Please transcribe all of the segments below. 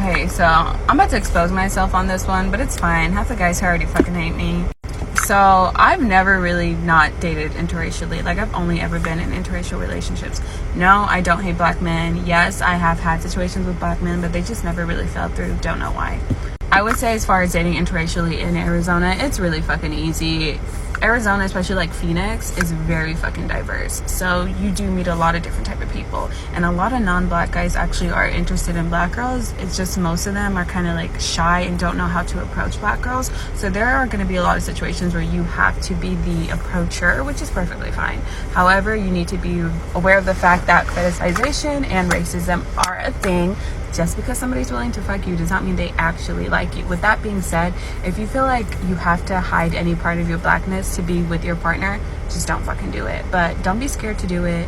Okay, so I'm about to expose myself on this one, but it's fine. Half the guys here already fucking hate me. So I've never really not dated interracially. Like, I've only ever been in interracial relationships. No, I don't hate black men. Yes, I have had situations with black men, but they just never really fell through. Don't know why. I would say, as far as dating interracially in Arizona, it's really fucking easy. Arizona, especially like Phoenix, is very fucking diverse. So you do meet a lot of different type of people, and a lot of non-black guys actually are interested in black girls. It's just most of them are kind of like shy and don't know how to approach black girls. So there are going to be a lot of situations where you have to be the approacher, which is perfectly fine. However, you need to be aware of the fact that fetishization and racism are a thing. Just because somebody's willing to fuck you does not mean they actually like you. With that being said, if you feel like you have to hide any part of your blackness to be with your partner, just don't fucking do it. But don't be scared to do it.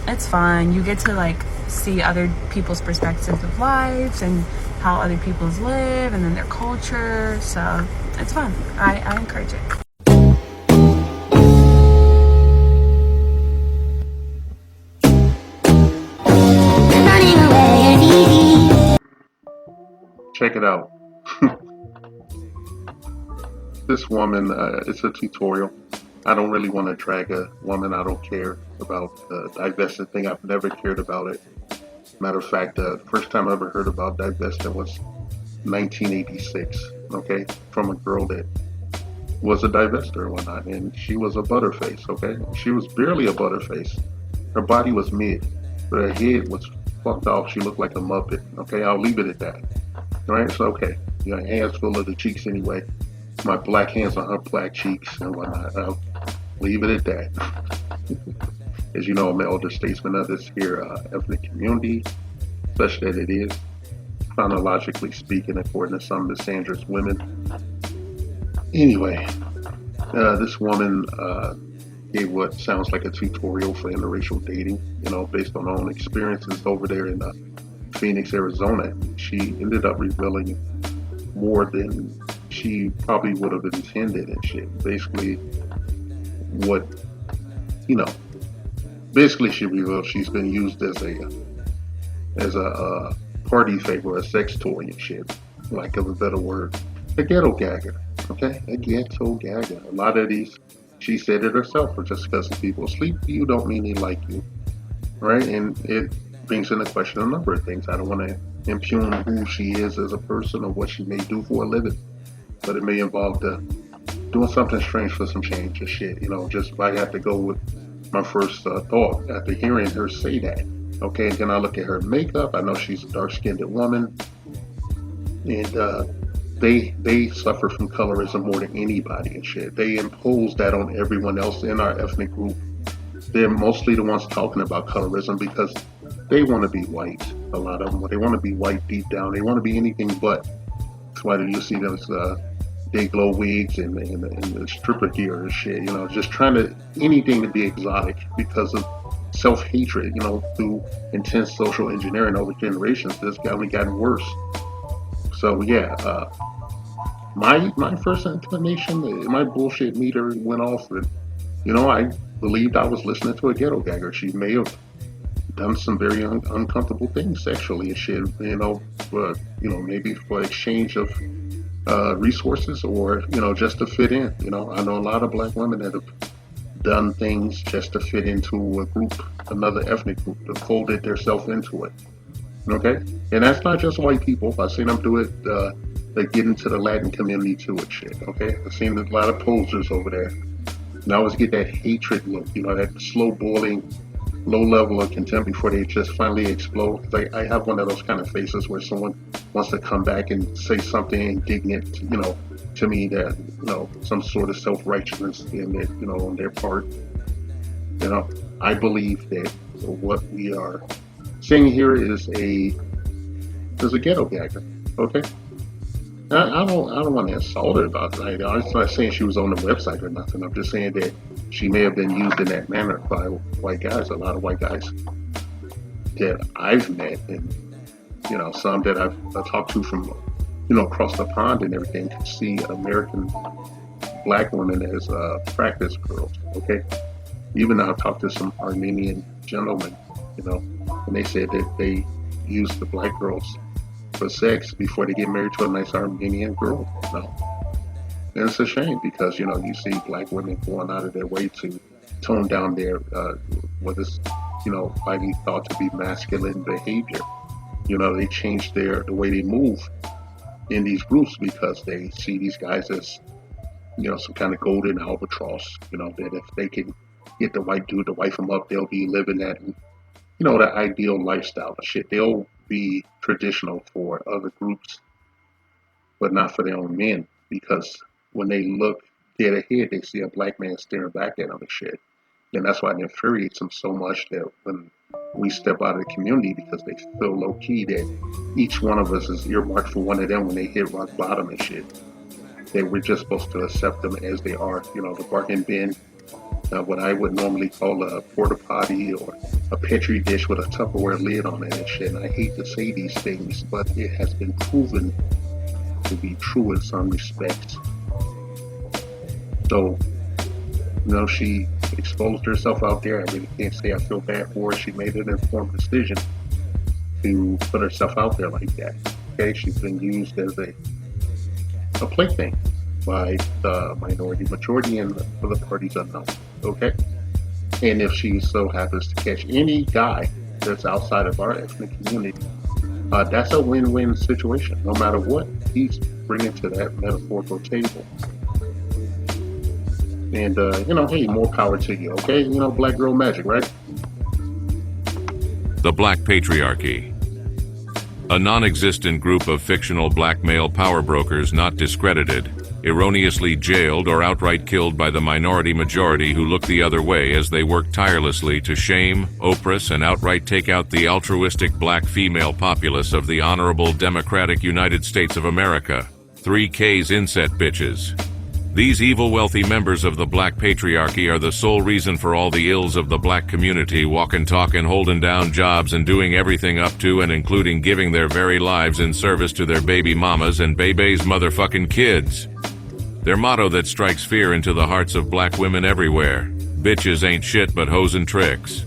It's fun. You get to like see other people's perspectives of lives and how other people's live and then their culture. So it's fun. I encourage it. Check it out. This woman, it's a tutorial. I don't really want to drag a woman. I don't care about the divesting thing. I've never cared about it. Matter of fact, the first time I ever heard about divesting was 1986, okay? From a girl that was a divester and whatnot, and she was a butterface, okay? She was barely a butterface. Her body was mid, but her head was fucked off. She looked like a Muppet, okay? I'll leave it at that. Right, so okay, your hands full of the cheeks anyway. My black hands on her black cheeks and whatnot. I'll leave it at that. As you know, I'm an elder statesman of this here ethnic community, such that it is, chronologically speaking, according to some of the Sandra's women. Anyway, this woman gave what sounds like a tutorial for interracial dating, you know, based on her own experiences over there in Phoenix, Arizona. She ended up revealing more than she probably would have intended and shit. Basically, what, you know, basically she revealed she's been used as a party favor, a sex toy and shit, lack of a better word. A ghetto gagger, okay? A ghetto gagger. A lot of these, she said it herself, are just because people sleep with you don't mean they like you, right? And it brings into question a number of things. I don't want to impugn who she is as a person or what she may do for a living, but it may involve doing something strange for some change or shit. You know, just I have to go with my first thought after hearing her say that. Okay, and then I look at her makeup. I know she's a dark-skinned woman, and they suffer from colorism more than anybody and shit. They impose that on everyone else in our ethnic group. They're mostly the ones talking about colorism because they want to be white. A lot of them, they want to be white deep down. They want to be anything but. That's why you see those day glow wigs and the stripper gear and shit. You know, just trying to anything to be exotic because of self-hatred. You know, through intense social engineering over generations. This only gotten worse. So yeah, my first inclination, my bullshit meter went off, and you know, I believed I was listening to a ghetto gagger. She may have done some very uncomfortable things sexually and shit, you know, maybe for exchange of resources or, you know, just to fit in. You know, I know a lot of black women that have done things just to fit into a group, another ethnic group, to folded themselves into it. Okay? And that's not just white people. I've seen them do it, they get into the Latin community too and shit. Okay? I've seen a lot of posers over there. And I always get that hatred look, you know, that slow boiling, low level of contempt before they just finally explode. Like, I have one of those kind of faces where someone wants to come back and say something indignant, you know, to me that, you know, some sort of self-righteousness in it, you know, on their part. You know, I believe that what we are seeing here is a ghetto gagger. Okay? I don't want to insult her about that. I'm not saying she was on the website or nothing. I'm just saying that she may have been used in that manner by white guys. A lot of white guys that I've met, and you know, some that I've talked to from, you know, across the pond and everything, can see American black women as practice girls. Okay, even I've talked to some Armenian gentlemen, you know, and they said that they use the black girls for sex before they get married to a nice Armenian girl. No. And it's a shame because, you see black women going out of their way to tone down their, what is, widely thought to be masculine behavior. They change the way they move in these groups because they see these guys as, some kind of golden albatross, that if they can get the white dude to wife them up, they'll be living that, that ideal lifestyle and shit. They'll be traditional for other groups, but not for their own men, because when they look dead ahead, they see a black man staring back at them and shit. And that's why it infuriates them so much that when we step out of the community, because they feel low key that each one of us is earmarked for one of them when they hit rock bottom and shit. That we're just supposed to accept them as they are, the bargain bin, what I would normally call a porta potty or a petri dish with a Tupperware lid on it and shit. And I hate to say these things, but it has been proven to be true in some respects. So, she exposed herself out there. I really can't say I feel bad for her. She made an informed decision to put herself out there like that. Okay, she's been used as a plaything by the minority majority and for the parties unknown. Okay, and if she so happens to catch any guy that's outside of our ethnic community, that's a win-win situation. No matter what he's bringing to that metaphorical table. And, hey, more power to you, okay? Black girl magic, right? The Black Patriarchy. A non-existent group of fictional black male power brokers not discredited, erroneously jailed or outright killed by the minority majority who look the other way as they work tirelessly to shame, oppress, and outright take out the altruistic black female populace of the honorable democratic United States of America. 3K's inset bitches. These evil wealthy members of the black patriarchy are the sole reason for all the ills of the black community, walking, talking, holding down jobs and doing everything up to and including giving their very lives in service to their baby mamas and baby's motherfucking kids. Their motto that strikes fear into the hearts of black women everywhere: bitches ain't shit but hoes and tricks.